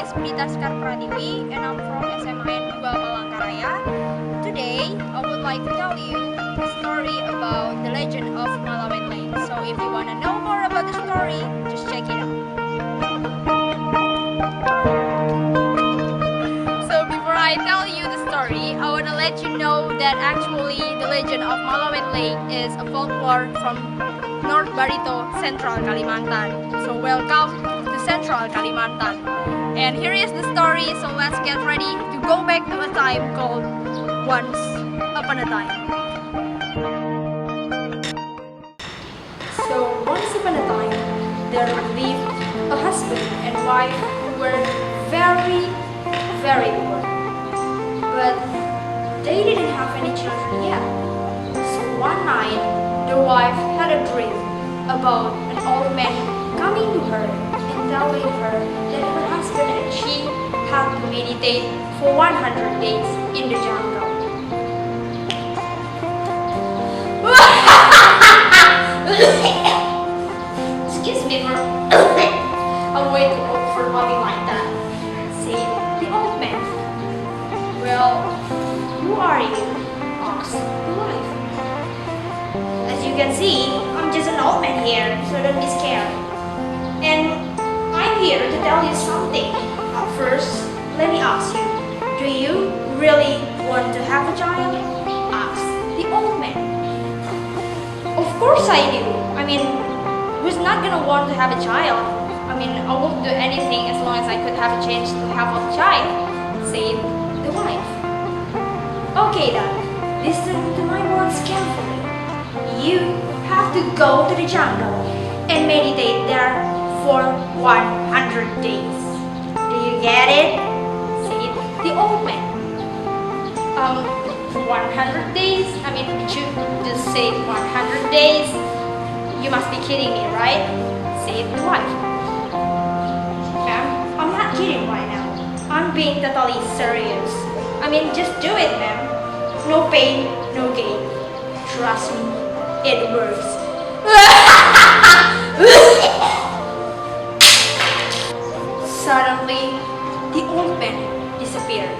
is PUDITA and I'm from SMAN 2 Palangkaraya. Today, I would like to tell you a story about the legend of Malawen Lake. So if you want to know more about the story, just check it out. So before I tell you the story, I want to let you know that actually the legend of Malawen Lake is a folklore from North Barito, Central Kalimantan. So welcome to Central Kalimantan. And here is the story, so let's get ready to go back to a time called Once Upon a Time. So once upon a time, there lived a husband and wife who were very, very poor. But they didn't have any children yet. So one night, the wife had a dream about an old man coming to her and telling her that her husband and she had to meditate for 100 days in the jungle. Excuse me for I'm way too old for talking like that. Said the old man. Well, who are you? Asked the wife. As you can see, I'm just an old man here, so don't be scared. And I'm here to tell you something. First, let me ask you, do you really want to have a child? Asked the old man. Of course I do. I mean, who's not gonna want to have a child? I mean, I would do anything as long as I could have a chance to have a child, said the wife. Okay then, listen to my words carefully. You have to go to the jungle and meditate there for 100 days. Do you get it? Said the old man. 100 days? I mean, did you just say 100 days? You must be kidding me, right? Said the wife. Ma'am, I'm not kidding right now. I'm being totally serious. I mean, just do it, ma'am. No pain, no gain. Trust me, it works. Suddenly, the old man disappeared.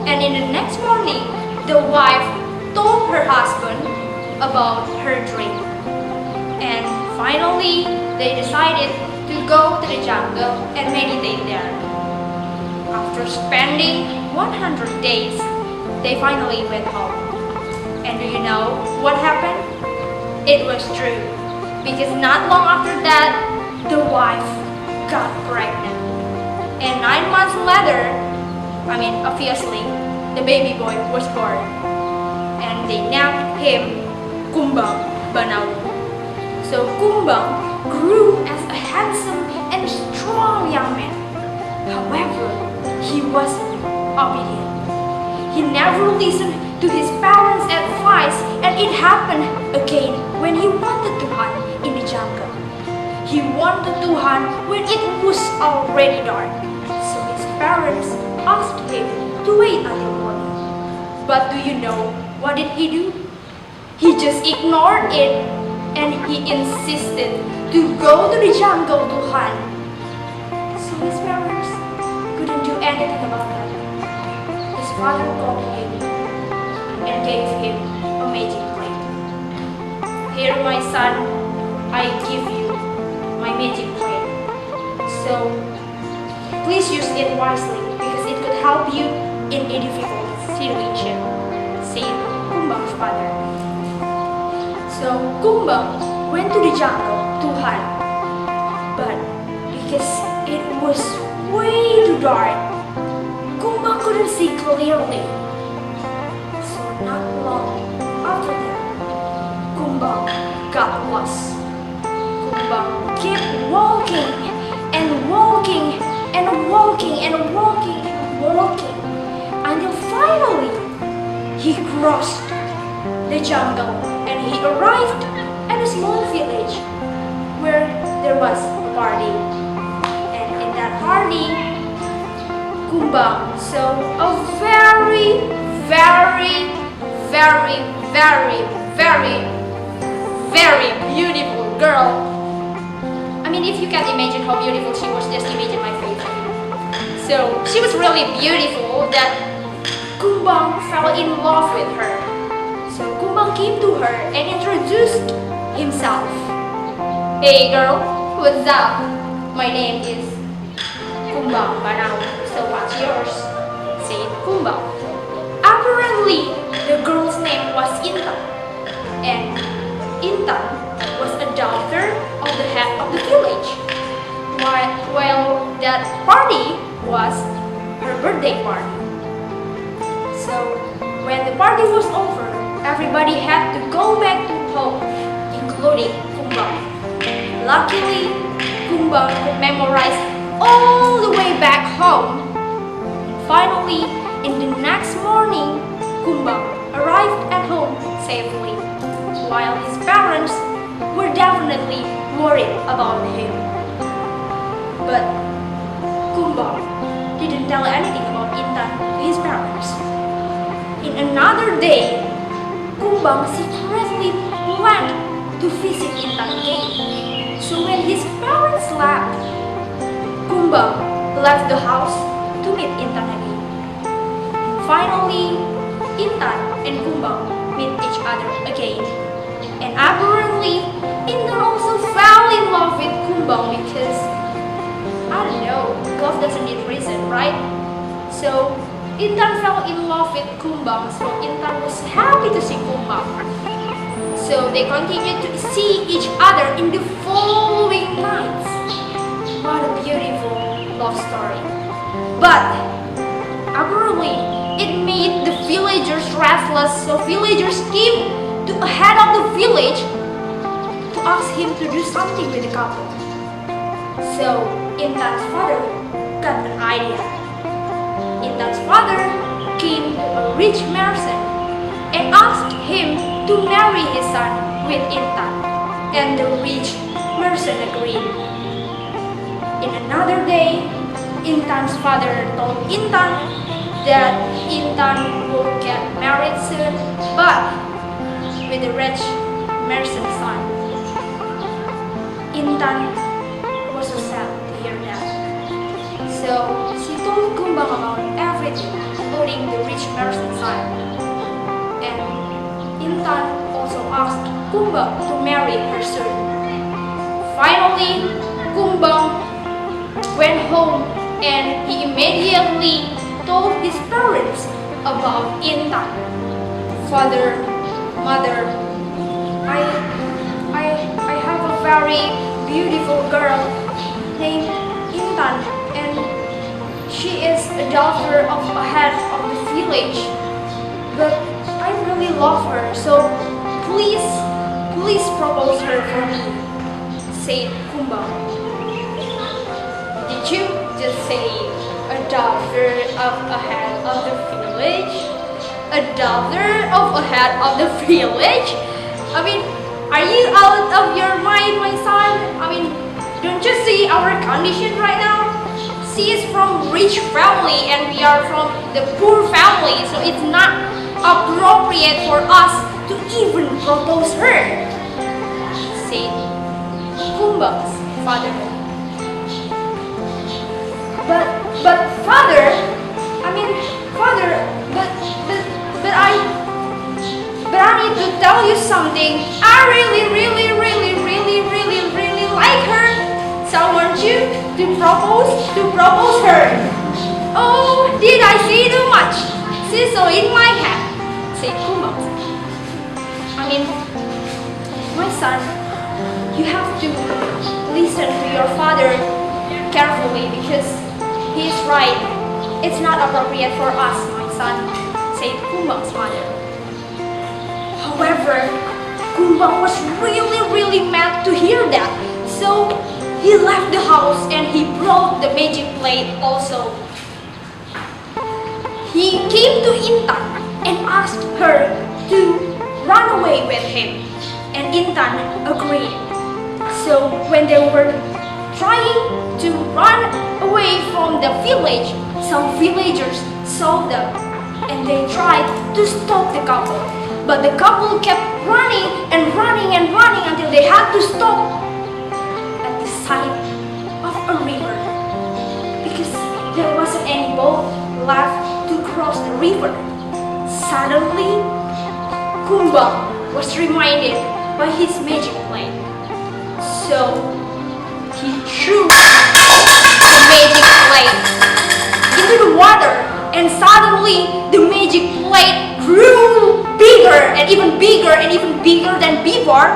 And in the next morning, the wife told her husband about her dream. And finally, they decided to go to the jungle and meditate there. After spending 100 days, they finally went home. And do you know what happened? It was true. Because not long after that, the wife got pregnant. And 9 months later, obviously, the baby boy was born. And they named him Kumbang Banau. So Kumbang grew as a handsome and strong young man. However, he wasn't obedient. He never listened to his parents' advice, and it happened again when he wanted to hunt in the jungle. He wanted to hunt when it was already dark. So his parents asked him to wait until morning. But do you know what did he do? He just ignored it and he insisted to go to the jungle to hunt. So his parents couldn't do anything about that. His father called him and gave him a magic plate. Here, my son, I give you my magic plate. So please use it wisely because it could help you in a difficult situation, said Kumbang's father. So Kumbang went to the jungle to hunt, but because it was way too dark, Kumbang couldn't see clearly. So not long after that, Kumbang got lost. Kumbang kept walking and walking and walking and walking and walking until finally he crossed the jungle and he arrived at a small village where there was a party. And in that party, Kumbang saw a very, very, very, very, very, very beautiful girl. I mean, if you can't imagine how beautiful she was, just imagine my face. So she was really beautiful that Kumbang fell in love with her. So Kumbang came to her and introduced himself. Hey girl, what's up? My name is Kumbang Banao. So what's yours? Said Kumbang. Apparently, the girl's name was Intan. And Intan was a daughter of the head of the village. While that party was her birthday party. So when the party was over, everybody had to go back to home, including Kumbang. Luckily, Kumbang could memorize all the way back home. Finally, in the next morning, Kumbang arrived at home safely, while his parents were definitely worried about him. But Kumbang didn't tell anything about Intan to his parents. In another day, Kumbang secretly went to visit Intan again. So when his parents left, Kumbang left the house to meet Intan again. Finally, Intan and Kumbang meet each other again. And apparently, Intan also fell in love with Kumbang because, I don't know, love doesn't need reason, right? So, Intan fell in love with Kumbang, so Intan was happy to see Kumbang. So they continued to see each other in the following nights. What a beautiful love story. But apparently it made the villagers restless, so villagers came to the head of the village to ask him to do something with the couple. So Intan's father got an idea. Intan's father came to a rich merchant and asked him to marry his son with Intan, and the rich merchant agreed. In another day, Intan's father told Intan that Intan will get married soon, but with the rich merchant's son. Intan was so sad to hear that. So she told Kumbang about everything, including the rich merchant's son. And Intan also asked Kumbang to marry her soon. Finally, Kumbang went home and he immediately told his parents about Intan. Father, mother, I have a very beautiful girl named Intan, and she is a daughter of a head of the village. But I really love her, so please propose her for me, said Kumbang. Did you just say a daughter of a head of the village? A daughter of a head of the village? I mean, are you out of your mind, my son? I mean, don't you see our condition right now? She is from rich family and we are from the poor family, so it's not appropriate for us to even propose her, said Kumbang's father. But father, but I need to tell you something. I really like her. So I want you to propose her. Oh, did I say too much? She's so in my head, said Kumbang. My son, you have to listen to your father carefully because he is right. It's not appropriate for us, my son, said Kumbang's mother. However, Kumbang was really mad to hear that. So he left the house and he brought the magic plate also. He came to Intan and asked her to run away with him, and Intan agreed. So when they were trying to run away from the village, some villagers saw them and they tried to stop the couple. But the couple kept running until they had to stop at the side of a river because there wasn't any boat left to cross the river. Suddenly, Kumbang was reminded by his magic plate. So, he threw the magic plate into the water, and suddenly the magic plate grew bigger and even bigger and even bigger than before.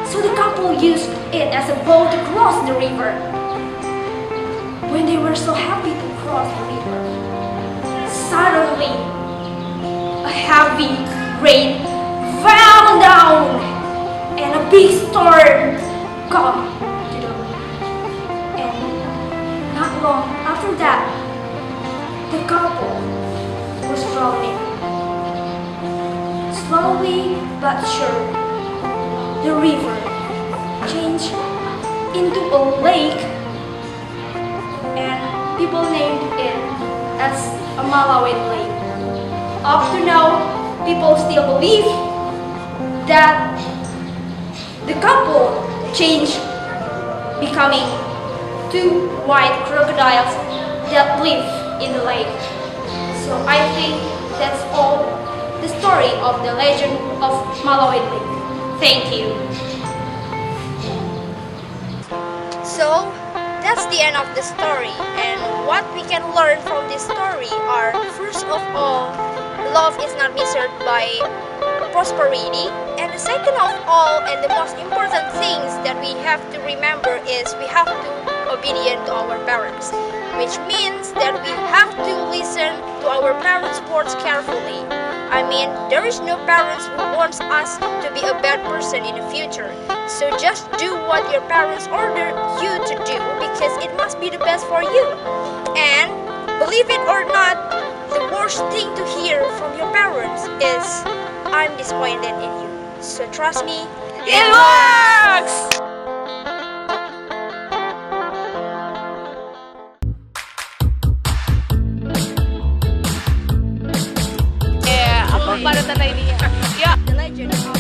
So the couple used it as a boat to cross the river. When they were so happy to cross the river, suddenly a heavy rain fell down and a big storm come to them. And not long after that, the couple was drowning. Slowly but surely, the river changed into a lake, and people named it as a Malawen lake. Up to now, people still believe that the couple changed, becoming two white crocodiles that live in the lake. So I think that's all the story of the legend of Malawen Lake. Thank you. So that's the end of the story, and what we can learn from this story are, first of all, love is not measured by prosperity, and the second of all and the most important things that we have to remember is we have to obedient to our parents, which means that we have to listen to our parents' words carefully. I mean, there is no parents who wants us to be a bad person in the future. So just do what your parents order you to do, because it must be the best for you. And believe it or not, the worst thing to hear from your parents is, I'm disappointed in you. So trust me, it works! Para tanay niya. Yeah. The legend of